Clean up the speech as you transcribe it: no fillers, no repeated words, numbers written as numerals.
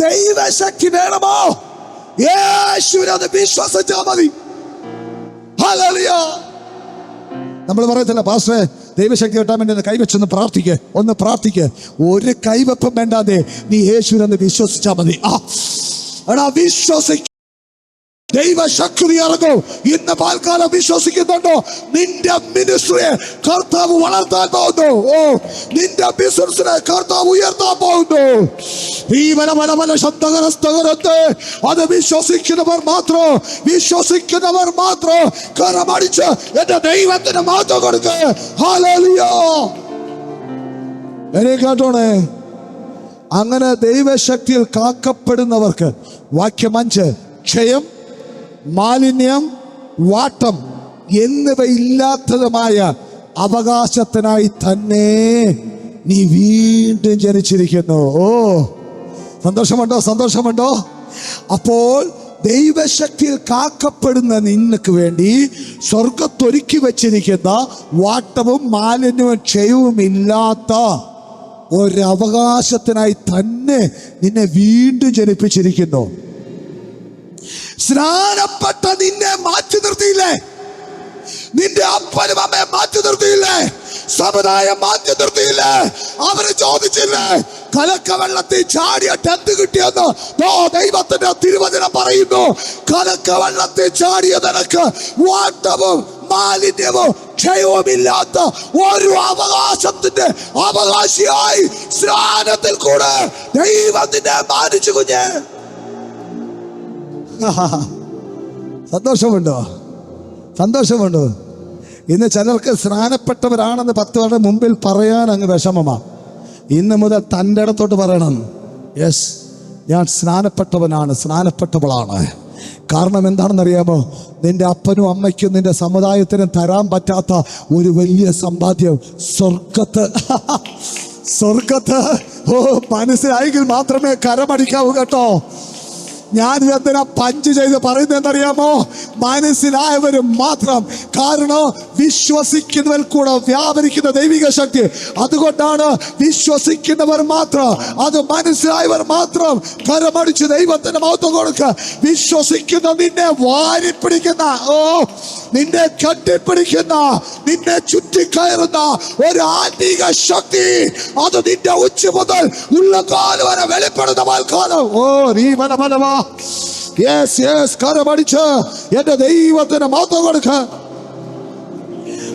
ദൈവശക്തി വേണമോ? യേശുവിനെ വിശ്വസിച്ചാൽ മതി. ഹല്ലേലൂയ. നമ്മൾ പറയത്തില്ല പാസ്റ്ററെ ദൈവശക്തി കിട്ടാൻ വേണ്ടി കൈവച്ചൊന്ന് പ്രാർത്ഥിക്ക്. ഒരു കൈവെപ്പും വേണ്ടാതെ നീ യേശുവിനെ വിശ്വസിച്ചാൽ മതി. വിശ്വസിക്ക, ദൈവശക്തി ഇറങ്ങും. ഇന്ന് പാൽക്കാലം വിശ്വസിക്കുന്നുണ്ടോ? നിന്റെ മിനിസ്ട്രിയെ കർത്താവ് വളർത്താൻ പോകുന്നു. നിന്റെ ബിസിനസിനെ കർത്താവ് ഉയർത്താൻ പോകുന്നു. ഈ വന ശബ്ദകരത്തെ അത് വിശ്വസിക്കുന്നവർ മാത്രം കരമടിച്ച് എന്റെ ദൈവത്തിന് മാത്രം കൊടുക്കുക. ഹല്ലേലൂയ. എന്നെ കേട്ടോണേ. അങ്ങനെ ദൈവശക്തിയിൽ കാക്കപ്പെടുന്നവർക്ക് വാക്യം 5, ക്ഷയം, മാലിന്യം, വാട്ടം എന്നിവയില്ലാത്തതുമായ അവകാശത്തിനായി തന്നെ നീ വീണ്ടും ജനിച്ചിരിക്കുന്നു. സന്തോഷമുണ്ടോ? അപ്പോൾ ദൈവശക്തിയിൽ കാക്കപ്പെടുന്ന നിനക്ക് വേണ്ടി സ്വർഗത്തൊരുക്കി വച്ചിരിക്കുന്ന വാട്ടവും മാലിന്യവും ക്ഷയവും ഇല്ലാത്ത ഒരവകാശത്തിനായി തന്നെ നിന്നെ വീണ്ടും ജനിപ്പിച്ചിരിക്കുന്നു. സ്നാനപ്പെട്ട നിന്നെ മാറ്റി നിർത്തിയില്ലേ? നിന്റെ അപ്പനും അമ്മയെ മാറ്റി നിർത്തിയില്ലേ? സമുദായം മാറ്റി നിർത്തിയില്ലേ? അവര് ചോദിച്ചില്ലേ കലക്കവെള്ളത്തിൽ ചാടിയിട്ട് എന്ത് കിട്ടിയെന്ന്? ദൈവത്തിന്റെ തിരുവചനം പറയുന്നു, കലക്കവെള്ളത്തിൽ ചാടിയ നിനക്ക് വാട്ടവും മാലിന്യവും ക്ഷയവുമില്ലാത്ത ഒരു അവകാശത്തിന്റെ അവകാശിയായി സ്നാനത്തിൽ കൂടെ ദൈവത്തിന്റെ മാനിച്ചു കുഞ്ഞ്. സന്തോഷമുണ്ടോ? ഇന്ന് ചിലർക്ക് സ്നാനപ്പെട്ടവരാണെന്ന് 10 വർഷം മുമ്പിൽ പറയാൻ അങ്ങ് വിഷമമാണ്. ഇന്ന് മുതൽ തൻ്റെ ഇടത്തോട്ട് പറയണം, യെസ്, ഞാൻ സ്നാനപ്പെട്ടവളാണ്. കാരണം എന്താണെന്നറിയാമോ? നിന്റെ അപ്പനും അമ്മയ്ക്കും നിന്റെ സമുദായത്തിനും തരാൻ പറ്റാത്ത ഒരു വലിയ സമ്പാദ്യം സ്വർഗത്ത് മനസ്സിലായെങ്കിൽ മാത്രമേ കരമടിക്കാവൂ കേട്ടോ. ഞാൻ എന്തിനാ പഞ്ച് ചെയ്ത് പറയുന്നതെന്നറിയാമോ? മനസ്സിലായവരും മാത്രം. കാരണം വിശ്വസിക്കുന്നവർ കൂടെ വ്യാപരിക്കുന്ന ദൈവിക ശക്തി. അതുകൊണ്ടാണ് വിശ്വസിക്കുന്നവർ മാത്രം, അത് മനസ്സിലായവർ മാത്രം കരമടിച്ച് ദൈവത്തിന് മഹത്വം കൊടുക്കുക. വിശ്വസിക്കുന്ന നിന്നെ വാരിപ്പിടിക്കുന്ന, നിന്നെ കെട്ടിപ്പിടിക്കുന്ന, നിന്നെ ചുറ്റിക്കയറുന്ന ഒരു ആത്മീക ശക്തി, അത് നിന്റെ ഉച്ച മുതൽ ഉള്ളകാലം വരെ വെളിപ്പെടുന്ന കാലം. യെസ്, കരമടിച്ച് എന്റെ ദൈവത്തിന് മഹത്വം കൊടുക്കുക.